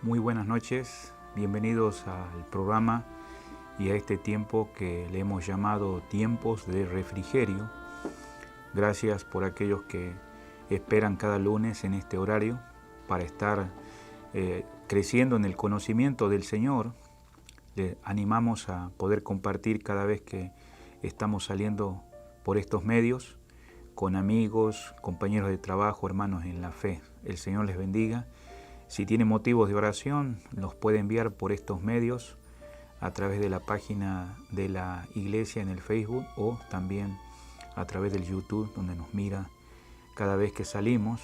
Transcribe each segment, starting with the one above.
Muy buenas noches, bienvenidos al programa y a este tiempo que le hemos llamado Tiempos de Refrigerio. Gracias por aquellos que esperan cada lunes en este horario para estar creciendo en el conocimiento del Señor. Les animamos a poder compartir cada vez que estamos saliendo por estos medios con amigos, compañeros de trabajo, hermanos en la fe. El Señor les bendiga. Si tiene motivos de oración, los puede enviar por estos medios a través de la página de la iglesia en el Facebook o también a través del YouTube, donde nos mira cada vez que salimos.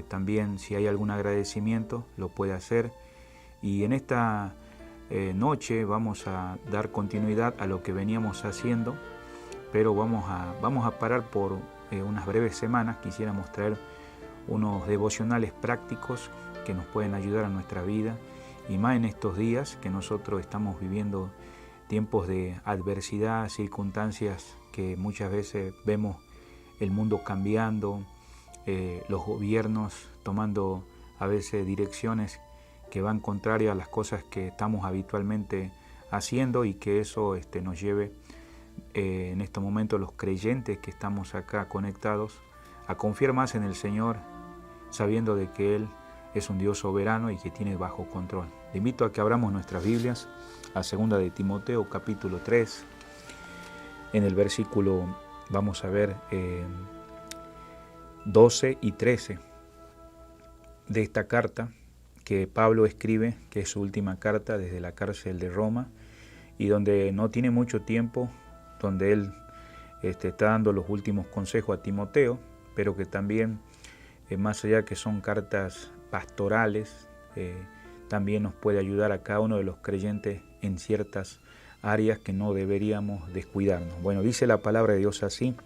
También si hay algún agradecimiento, lo puede hacer. Y en esta noche vamos a dar continuidad a lo que veníamos haciendo, pero vamos a parar por unas breves semanas. Quisiéramos traer unos devocionales prácticos que nos pueden ayudar a nuestra vida, y más en estos días que nosotros estamos viviendo tiempos de adversidad, circunstancias que muchas veces vemos el mundo cambiando, los gobiernos tomando a veces direcciones que van contrarias a las cosas que estamos habitualmente haciendo, y que eso nos lleve en estos momentos los creyentes que estamos acá conectados a confiar más en el Señor, sabiendo de que Él es un Dios soberano y que tiene bajo control. Le invito a que abramos nuestras Biblias a 2 de Timoteo capítulo 3. En el versículo vamos a ver 12 y 13 de esta carta que Pablo escribe, que es su última carta desde la cárcel de Roma, y donde no tiene mucho tiempo, donde él está dando los últimos consejos a Timoteo, pero que también, más allá que son cartas pastorales, también nos puede ayudar a cada uno de los creyentes en ciertas áreas que no deberíamos descuidarnos. Bueno, dice la palabra de Dios así: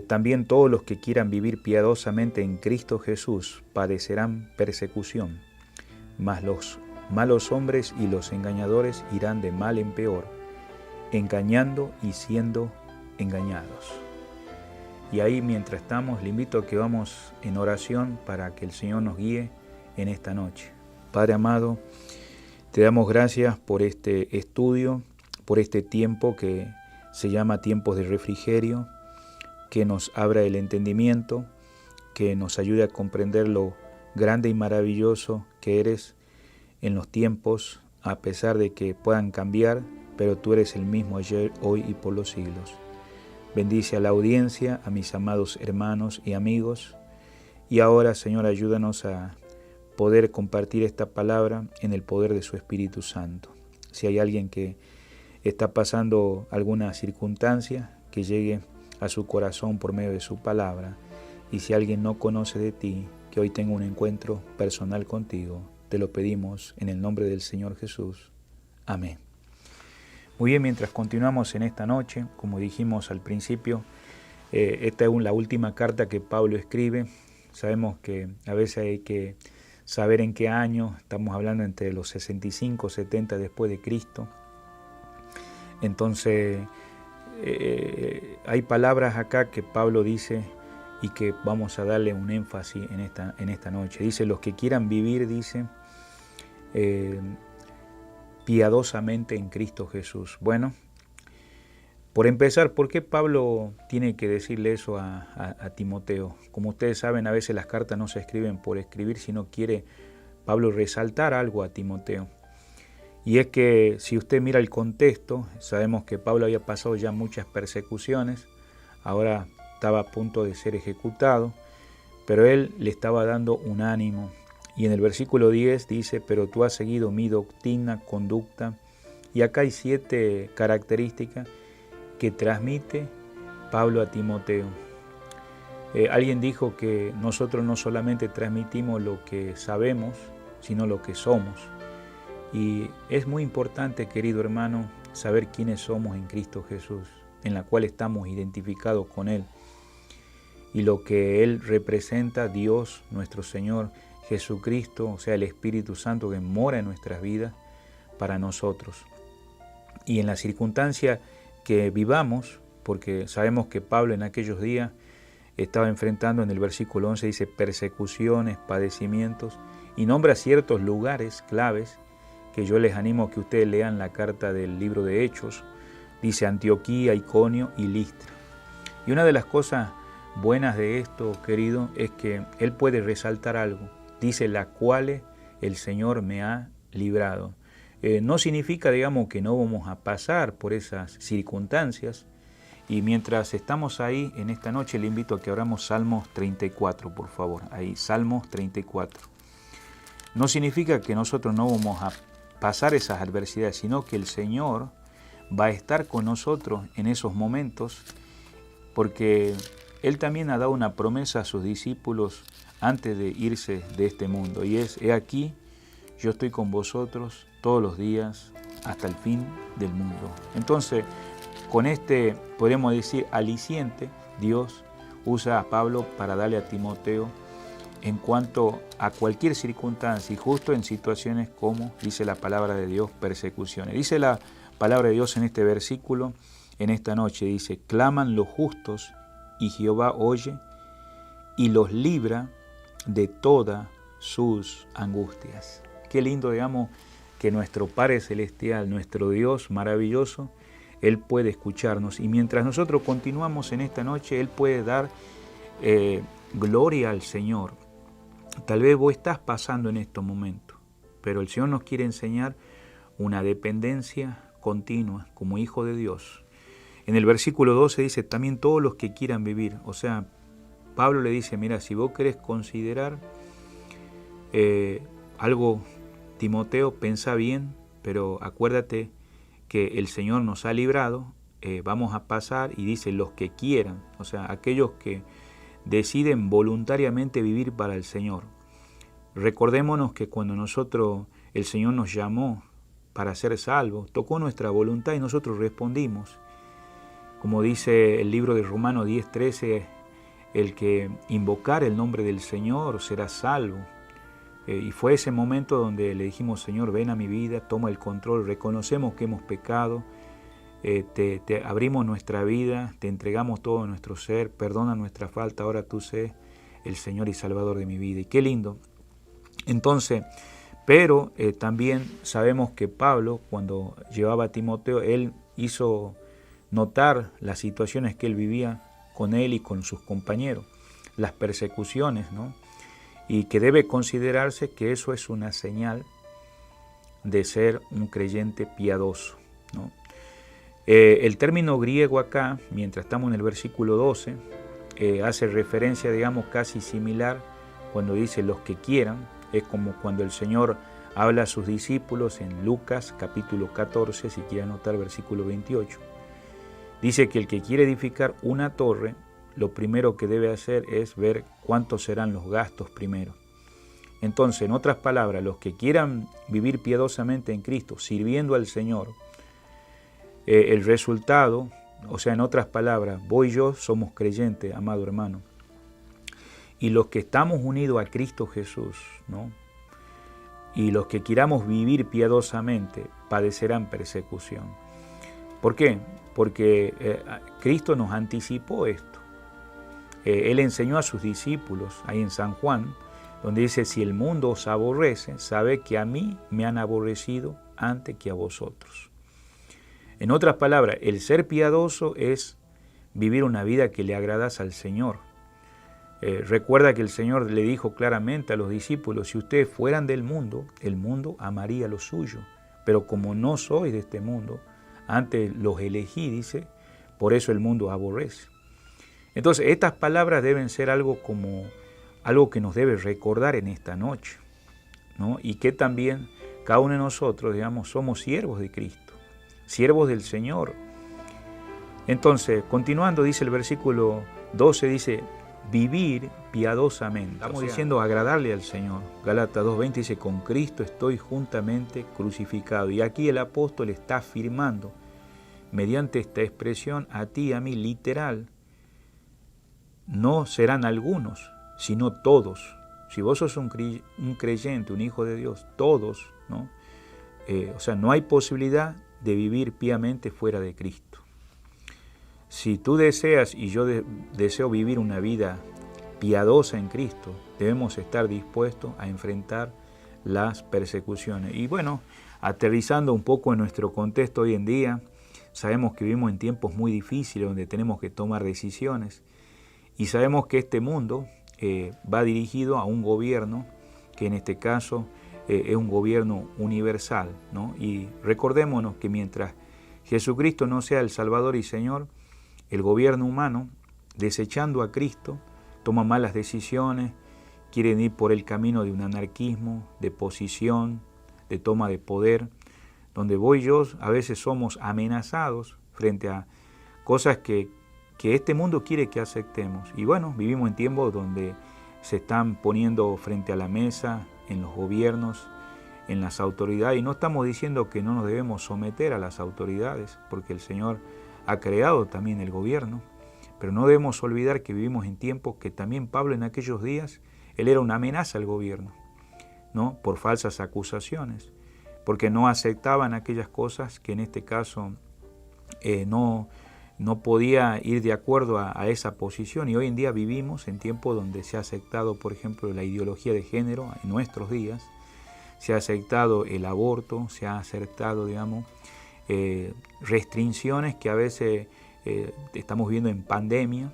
también todos los que quieran vivir piadosamente en Cristo Jesús padecerán persecución, mas los malos hombres y los engañadores irán de mal en peor, engañando y siendo engañados. Y ahí, mientras estamos, le invito a que vamos en oración para que el Señor nos guíe en esta noche. Padre amado, te damos gracias por este estudio, por este tiempo que se llama Tiempos de Refrigerio, que nos abra el entendimiento, que nos ayude a comprender lo grande y maravilloso que eres en los tiempos, a pesar de que puedan cambiar, pero tú eres el mismo ayer, hoy y por los siglos. Bendice a la audiencia, a mis amados hermanos y amigos. Y ahora, Señor, ayúdanos a poder compartir esta palabra en el poder de su Espíritu Santo. Si hay alguien que está pasando alguna circunstancia, que llegue a su corazón por medio de su palabra. Y si alguien no conoce de ti, que hoy tenga un encuentro personal contigo. Te lo pedimos en el nombre del Señor Jesús. Amén. Muy bien, mientras continuamos en esta noche, como dijimos al principio, esta es la última carta que Pablo escribe. Sabemos que a veces hay que saber en qué año, estamos hablando entre los 65, 70 después de Cristo. Entonces, hay palabras acá que Pablo dice y que vamos a darle un énfasis en esta noche. Dice: los que quieran vivir, dice, piadosamente en Cristo Jesús. Bueno, por empezar, ¿por qué Pablo tiene que decirle eso a Timoteo? Como ustedes saben, a veces las cartas no se escriben por escribir, sino quiere Pablo resaltar algo a Timoteo. Y es que si usted mira el contexto, sabemos que Pablo había pasado ya muchas persecuciones, ahora estaba a punto de ser ejecutado, pero él le estaba dando un ánimo. Y en el versículo 10 dice: pero tú has seguido mi doctrina, conducta. Y acá hay 7 características que transmite Pablo a Timoteo. Alguien dijo que nosotros no solamente transmitimos lo que sabemos, sino lo que somos. Y es muy importante, querido hermano, saber quiénes somos en Cristo Jesús, en la cual estamos identificados con Él. Y lo que Él representa, Dios, nuestro Señor Jesucristo, o sea, el Espíritu Santo que mora en nuestras vidas para nosotros. Y en la circunstancia que vivamos, porque sabemos que Pablo en aquellos días estaba enfrentando, en el versículo 11 dice, persecuciones, padecimientos, y nombra ciertos lugares claves que yo les animo a que ustedes lean la carta del libro de Hechos. Dice Antioquía, Iconio y Listra. Y una de las cosas buenas de esto, querido, es que él puede resaltar algo. Dice, las cuales el Señor me ha librado. No significa, digamos, que no vamos a pasar por esas circunstancias. Y mientras estamos ahí, en esta noche, le invito a que abramos Salmos 34, por favor. Ahí, Salmos 34. No significa que nosotros no vamos a pasar esas adversidades, sino que el Señor va a estar con nosotros en esos momentos, porque Él también ha dado una promesa a sus discípulos antes de irse de este mundo. Y es, he aquí, yo estoy con vosotros todos los días hasta el fin del mundo. Entonces, con este, podemos decir, aliciente, Dios usa a Pablo para darle a Timoteo en cuanto a cualquier circunstancia, y justo en situaciones como, dice la palabra de Dios, persecuciones. Dice la palabra de Dios en este versículo, en esta noche, dice, claman los justos y Jehová oye y los libra de todas sus angustias. Qué lindo, digamos, que nuestro Padre Celestial, nuestro Dios maravilloso, Él puede escucharnos, y mientras nosotros continuamos en esta noche, Él puede dar gloria al Señor. Tal vez vos estás pasando en estos momentos, pero el Señor nos quiere enseñar una dependencia continua como hijo de Dios. En el versículo 12 dice, también todos los que quieran vivir. O sea, Pablo le dice, mira, si vos querés considerar algo, Timoteo, pensá bien, pero acuérdate que el Señor nos ha librado, vamos a pasar, y dice los que quieran, o sea, aquellos que deciden voluntariamente vivir para el Señor. Recordémonos que cuando el Señor nos llamó para ser salvos, tocó nuestra voluntad y nosotros respondimos. Como dice el libro de Romanos 10:13, el que invocar el nombre del Señor será salvo. Y fue ese momento donde le dijimos, Señor, ven a mi vida, toma el control, reconocemos que hemos pecado, te abrimos nuestra vida, te entregamos todo nuestro ser, perdona nuestra falta, ahora tú sé el Señor y Salvador de mi vida. Y qué lindo. Entonces, pero también sabemos que Pablo, cuando llevaba a Timoteo, él hizo notar las situaciones que él vivía con él y con sus compañeros, las persecuciones, ¿no? Y que debe considerarse que eso es una señal de ser un creyente piadoso, ¿no? El término griego acá, mientras estamos en el versículo 12, hace referencia, digamos, casi similar cuando dice los que quieran. Es como cuando el Señor habla a sus discípulos en Lucas capítulo 14, si quiere anotar versículo 28. Dice que el que quiere edificar una torre, lo primero que debe hacer es ver cuántos serán los gastos primero. Entonces, en otras palabras, los que quieran vivir piadosamente en Cristo, sirviendo al Señor, el resultado, o sea, en otras palabras, vos y yo somos creyentes, amado hermano. Y los que estamos unidos a Cristo Jesús, ¿no? Y los que queramos vivir piadosamente, padecerán persecución. ¿Por qué? Porque Cristo nos anticipó esto. Él enseñó a sus discípulos, ahí en San Juan, donde dice, si el mundo os aborrece, sabe que a mí me han aborrecido antes que a vosotros. En otras palabras, el ser piadoso es vivir una vida que le agradas al Señor. Recuerda que el Señor le dijo claramente a los discípulos, si ustedes fueran del mundo, el mundo amaría lo suyo. Pero como no sois de este mundo, antes los elegí, dice, por eso el mundo aborrece. Entonces, estas palabras deben ser algo que nos debe recordar en esta noche, ¿no? Y que también cada uno de nosotros, digamos, somos siervos de Cristo, siervos del Señor. Entonces, continuando, dice el versículo 12, dice, vivir piadosamente. Estamos diciendo agradarle al Señor. Gálatas 2:20 dice, con Cristo estoy juntamente crucificado. Y aquí el apóstol está afirmando, mediante esta expresión, a ti y a mí, literal, no serán algunos, sino todos. Si vos sos un creyente, un hijo de Dios, todos, ¿no? O sea, no hay posibilidad de vivir piamente fuera de Cristo. Si tú deseas y yo deseo vivir una vida piadosa en Cristo, debemos estar dispuestos a enfrentar las persecuciones. Y bueno, aterrizando un poco en nuestro contexto hoy en día, sabemos que vivimos en tiempos muy difíciles donde tenemos que tomar decisiones y sabemos que este mundo va dirigido a un gobierno que en este caso es un gobierno universal, ¿no? Y recordémonos que mientras Jesucristo no sea el Salvador y Señor, el gobierno humano, desechando a Cristo, toma malas decisiones, quieren ir por el camino de un anarquismo, de posición, de toma de poder, donde vos y yo a veces somos amenazados frente a cosas que este mundo quiere que aceptemos. Y bueno, vivimos en tiempos donde se están poniendo frente a la mesa, en los gobiernos, en las autoridades, y no estamos diciendo que no nos debemos someter a las autoridades, porque el Señor ha creado también el gobierno, pero no debemos olvidar que vivimos en tiempos que también Pablo en aquellos días, él era una amenaza al gobierno, ¿no? Por falsas acusaciones, porque no aceptaban aquellas cosas que en este caso no podía ir de acuerdo a esa posición. Y hoy en día vivimos en tiempos donde se ha aceptado, por ejemplo, la ideología de género en nuestros días, se ha aceptado el aborto, se ha aceptado, digamos, restricciones que a veces estamos viendo en pandemia,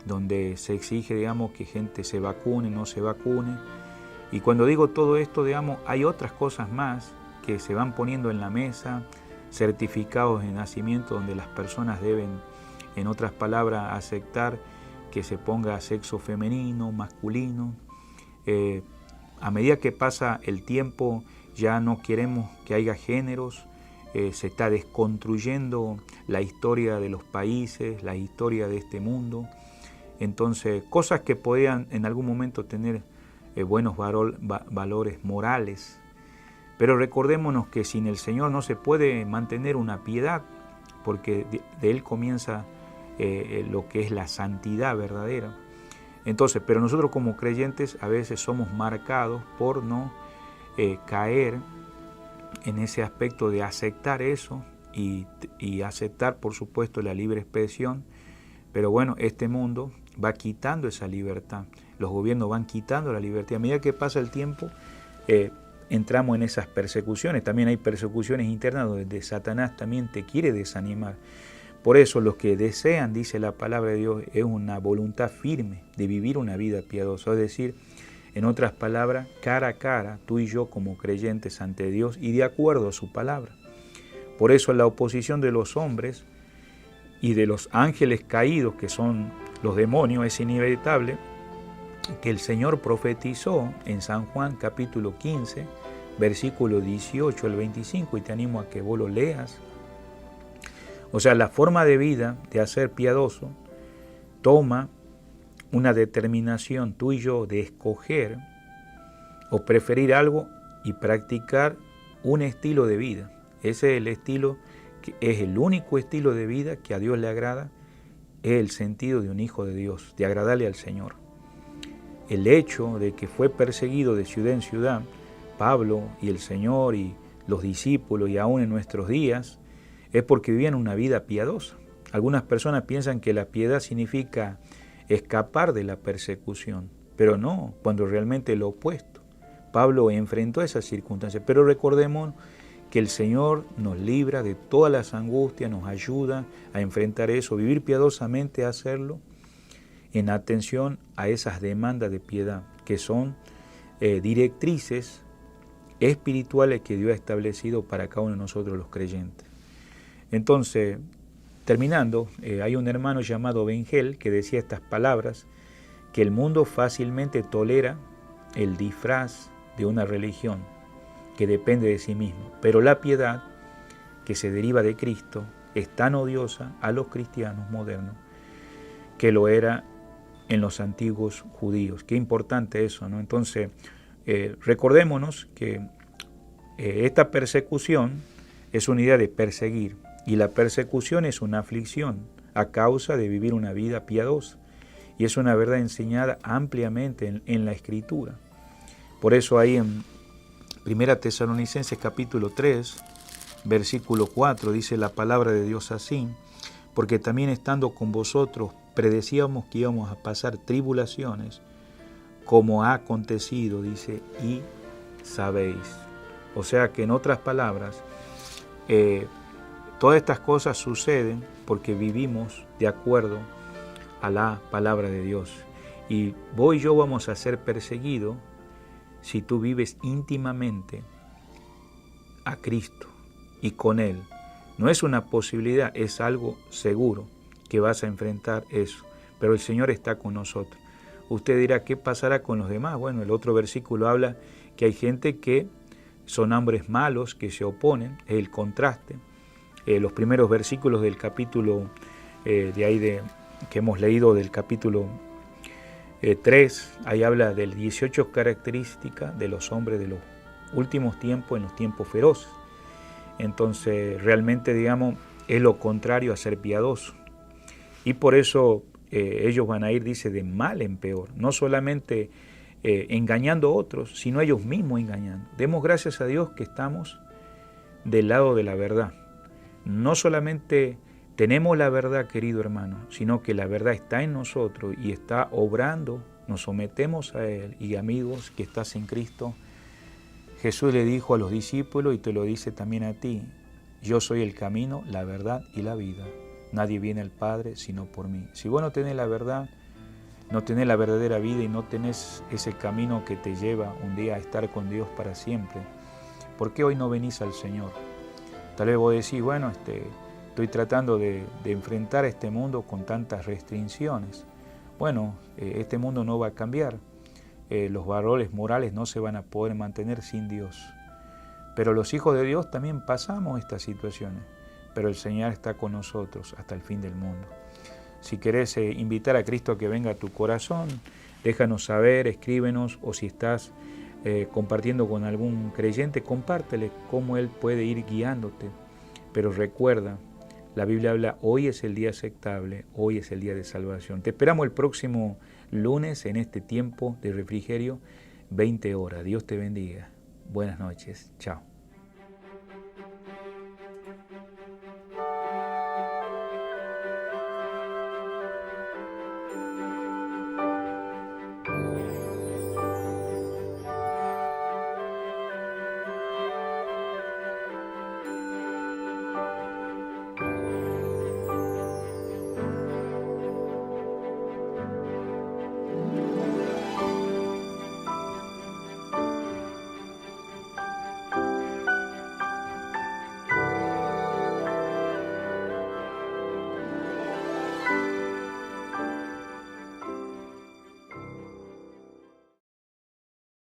donde se exige, digamos, que gente se vacune, no se vacune. Y cuando digo todo esto, digamos, hay otras cosas más que se van poniendo en la mesa, certificados de nacimiento donde las personas deben, en otras palabras, aceptar que se ponga sexo femenino, masculino. A medida que pasa el tiempo ya no queremos que haya géneros, se está desconstruyendo la historia de los países, la historia de este mundo. Entonces, cosas que podían en algún momento tener buenos valores morales. Pero recordémonos que sin el Señor no se puede mantener una piedad, porque de Él comienza lo que es la santidad verdadera. Entonces, pero nosotros como creyentes a veces somos marcados por no caer en ese aspecto de aceptar eso y aceptar, por supuesto, la libre expresión. Pero bueno, este mundo va quitando esa libertad, los gobiernos van quitando la libertad. A medida que pasa el tiempo, entramos en esas persecuciones. También hay persecuciones internas donde Satanás también te quiere desanimar. Por eso los que desean, dice la palabra de Dios, es una voluntad firme de vivir una vida piadosa. Es decir, en otras palabras, cara a cara, tú y yo como creyentes ante Dios y de acuerdo a su palabra. Por eso la oposición de los hombres y de los ángeles caídos, que son los demonios, es inevitable, que el Señor profetizó en San Juan capítulo 15, versículo 18 al 25, y te animo a que vos lo leas. O sea, la forma de vida de hacer piadoso toma una determinación tú y yo de escoger o preferir algo y practicar un estilo de vida. Ese es el estilo, que es el único estilo de vida que a Dios le agrada, es el sentido de un hijo de Dios, de agradarle al Señor. El hecho de que fue perseguido de ciudad en ciudad, Pablo y el Señor y los discípulos y aún en nuestros días, es porque vivían una vida piadosa. Algunas personas piensan que la piedad significa escapar de la persecución, pero no, cuando realmente lo opuesto. Pablo enfrentó esas circunstancias, pero recordemos que el Señor nos libra de todas las angustias, nos ayuda a enfrentar eso, vivir piadosamente, hacerlo en atención a esas demandas de piedad, que son directrices espirituales que Dios ha establecido para cada uno de nosotros los creyentes. Entonces, terminando, hay un hermano llamado Bengel que decía estas palabras, que el mundo fácilmente tolera el disfraz de una religión que depende de sí mismo, pero la piedad que se deriva de Cristo es tan odiosa a los cristianos modernos que lo era en los antiguos judíos. Qué importante eso, ¿no? Entonces, recordémonos que esta persecución es una idea de perseguir, y la persecución es una aflicción a causa de vivir una vida piadosa, y es una verdad enseñada ampliamente en la Escritura. Por eso ahí en 1 Tesalonicenses capítulo 3, versículo 4, dice la palabra de Dios así: porque también estando con vosotros predecíamos que íbamos a pasar tribulaciones, como ha acontecido, dice, y sabéis. O sea que en otras palabras, todas estas cosas suceden porque vivimos de acuerdo a la palabra de Dios. Y vos y yo vamos a ser perseguidos si tú vives íntimamente a Cristo y con Él. No es una posibilidad, es algo seguro que vas a enfrentar eso. Pero el Señor está con nosotros. Usted dirá, ¿qué pasará con los demás? Bueno, el otro versículo habla que hay gente que son hombres malos, que se oponen, es el contraste. Los primeros versículos del capítulo que hemos leído del capítulo 3, ahí habla de 18 características de los hombres de los últimos tiempos, en los tiempos feroces. Entonces, realmente, digamos, es lo contrario a ser piadoso. Y por eso ellos van a ir, dice, de mal en peor. No solamente engañando a otros, sino ellos mismos engañando. Demos gracias a Dios que estamos del lado de la verdad. No solamente tenemos la verdad, querido hermano, sino que la verdad está en nosotros y está obrando, nos sometemos a Él. Y amigos, que estás en Cristo, Jesús le dijo a los discípulos, y te lo dice también a ti: yo soy el camino, la verdad y la vida. Nadie viene al Padre sino por mí. Si vos no tenés la verdad, no tenés la verdadera vida y no tenés ese camino que te lleva un día a estar con Dios para siempre, ¿por qué hoy no venís al Señor? Tal vez vos decís, bueno, estoy tratando de enfrentar este mundo con tantas restricciones. Bueno, este mundo no va a cambiar. Los valores morales no se van a poder mantener sin Dios. Pero los hijos de Dios también pasamos estas situaciones, pero el Señor está con nosotros hasta el fin del mundo. Si querés invitar a Cristo a que venga a tu corazón, déjanos saber, escríbenos, o si estás compartiendo con algún creyente, compártele cómo Él puede ir guiándote. Pero recuerda, la Biblia habla, hoy es el día aceptable, hoy es el día de salvación. Te esperamos el próximo lunes en este tiempo de refrigerio, 20 horas. Dios te bendiga. Buenas noches. Chao.